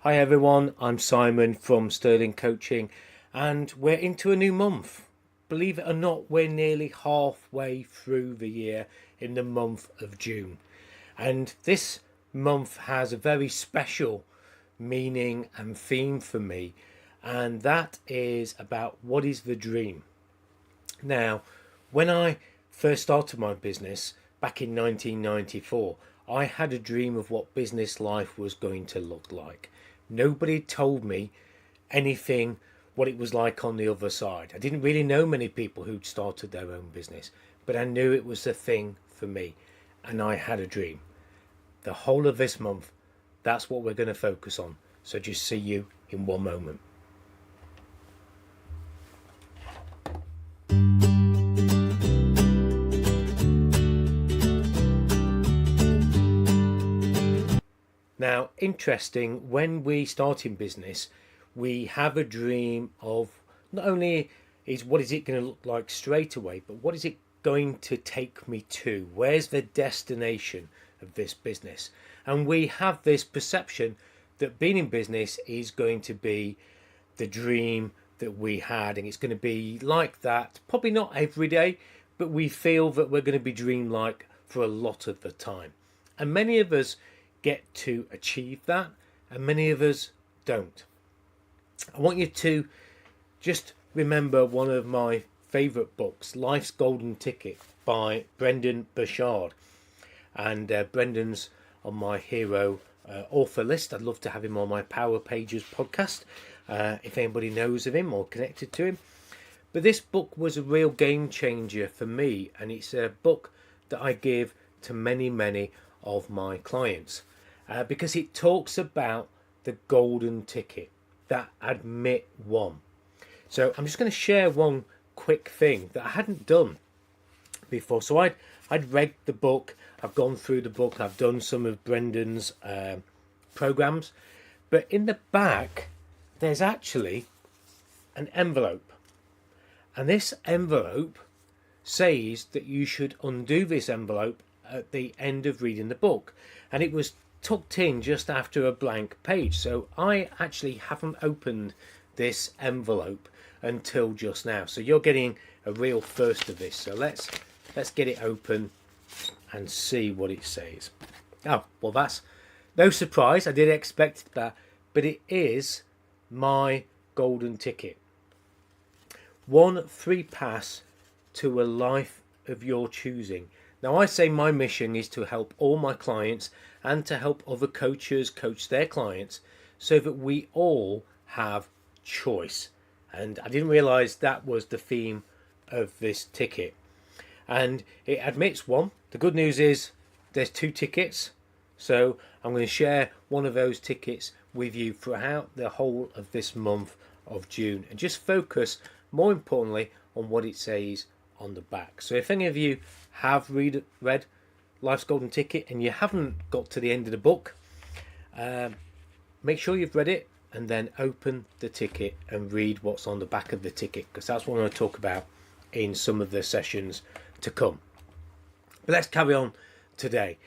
Hi everyone, I'm Simon from Sterling Coaching and we're into a new month. Believe it or not, we're nearly halfway through the year in the month of June. And this month has a very special meaning and theme for me, and that is about what is the dream. Now, when I first started my business back in 1994, I had a dream of what business life was going to look like. Nobody told me anything what it was like on the other side. I didn't really know many people who'd started their own business, but I knew it was the thing for me, and I had a dream. The whole of this month, that's what we're going to focus on. So just see you in one moment. Now, interesting, when we start in business, we have a dream of not only is what is it going to look like straight away, but what is it going to take me to? Where's the destination of this business? And we have this perception that being in business is going to be the dream that we had, and it's going to be like that, probably not every day, but we feel that we're going to be dreamlike for a lot of the time. And many of us get to achieve that, and many of us don't. I want you to just remember one of my favourite books, Life's Golden Ticket by Brendon Burchard. And Brendon's on my hero author list. I'd love to have him on my Power Pages podcast if anybody knows of him or connected to him. But this book was a real game changer for me, and it's a book that I give to many of my clients. Because it talks about the golden ticket, that admit one. So I'm just going to share one quick thing that I hadn't done before. So I'd read the book, I've gone through the book, I've done some of Brendon's programs, but in the back there's actually an envelope, and this envelope says that you should undo this envelope at the end of reading the book, and it was tucked in just after a blank page. So I actually haven't opened this envelope until just now. So you're getting a real first of this. So let's get it open and see what it says. Oh, well, that's no surprise. I did expect that, but it is my golden ticket. 1 free pass to a life of your choosing. Now, I say my mission is to help all my clients and to help other coaches coach their clients so that we all have choice. And I didn't realize that was the theme of this ticket. And it admits one. The good news is there's 2 tickets. So I'm going to share one of those tickets with you throughout the whole of this month of June, and just focus more importantly on what it says on the back. So if any of you have read Life's Golden Ticket and you haven't got to the end of the book, make sure you've read it and then open the ticket and read what's on the back of the ticket, because that's what I'm going to talk about in some of the sessions to come. But let's carry on today.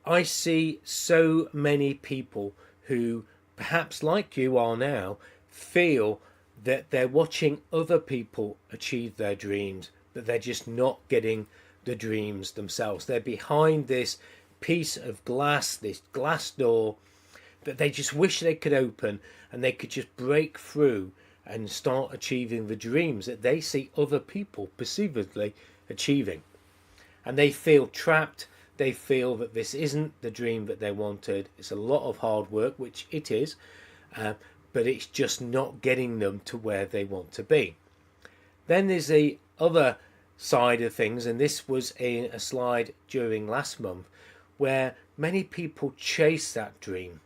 I see so many people who, perhaps like you are now, feel that they're watching other people achieve their dreams, but they're just not getting the dreams themselves. They're behind this piece of glass, this glass door that they just wish they could open, and they could just break through and start achieving the dreams that they see other people perceivably achieving. And they feel trapped. They feel that this isn't the dream that they wanted. It's a lot of hard work, which it is, but it's just not getting them to where they want to be. Then there's the other side of things, and this was in a slide during last month, where many people chase that dream.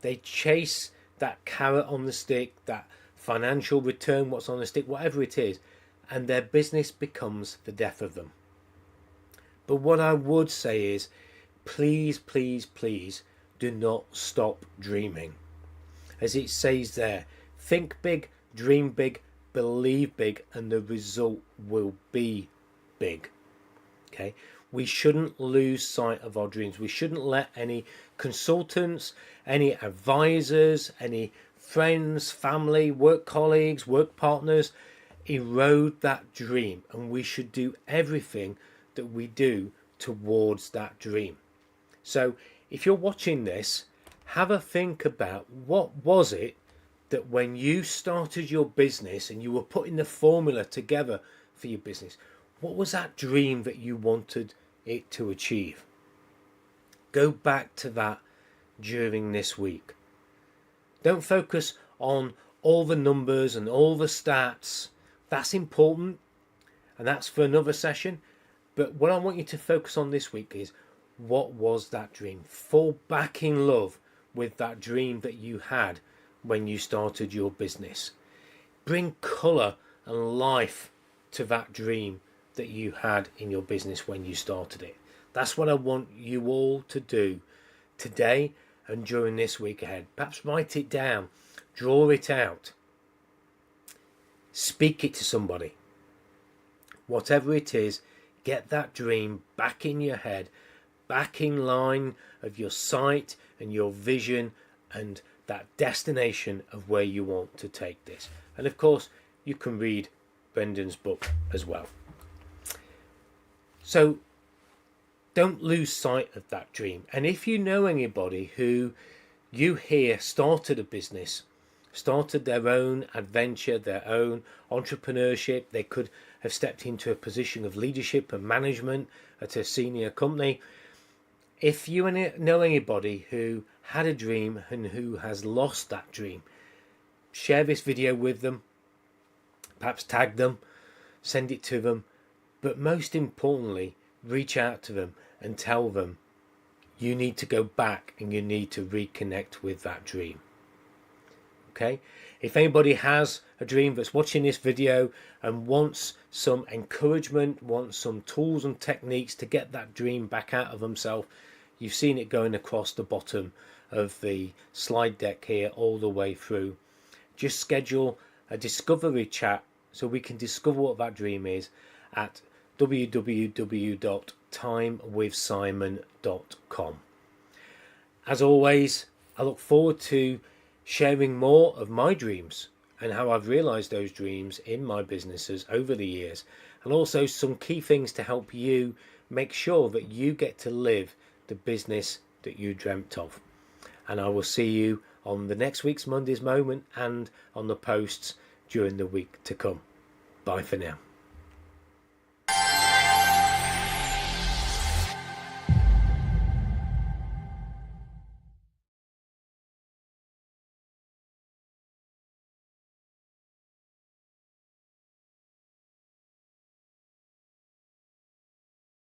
They chase that carrot on the stick, that financial return, what's on the stick, whatever it is, and their business becomes the death of them. But what I would say is, please do not stop dreaming. As it says there, think big, dream big, believe big, and the result will be big. Okay, we shouldn't lose sight of our dreams. We shouldn't let any consultants, any advisors, any friends, family, work colleagues, work partners erode that dream. And we should do everything that we do towards that dream. So if you're watching this, have a think about what was it that when you started your business and you were putting the formula together for your business, what was that dream that you wanted it to achieve? Go back to that during this week. Don't focus on all the numbers and all the stats. That's important, and that's for another session. But what I want you to focus on this week is, what was that dream? Fall back in love with that dream that you had when you started your business. Bring colour and life to that dream that you had in your business when you started it. That's what I want you all to do today and during this week ahead. Perhaps write it down, draw it out, speak it to somebody. Whatever it is, get that dream back in your head, back in line of your sight and your vision and that destination of where you want to take this. And of course, you can read Brendon's book as well. So don't lose sight of that dream. And if you know anybody who you hear started a business, started their own adventure, their own entrepreneurship, they could have stepped into a position of leadership and management at a senior company. If you know anybody who had a dream and who has lost that dream, share this video with them, perhaps tag them, send it to them, but most importantly, reach out to them and tell them you need to go back and you need to reconnect with that dream. Okay? If anybody has a dream that's watching this video and wants some encouragement, wants some tools and techniques to get that dream back out of themselves, you've seen it going across the bottom of the slide deck here all the way through. Just schedule a discovery chat so we can discover what that dream is at www.timewithsimon.com. As always, I look forward to sharing more of my dreams and how I've realized those dreams in my businesses over the years, and also some key things to help you make sure that you get to live the business that you dreamt of. And I will see you on the next week's Monday's Moment and on the posts during the week to come. Bye for now.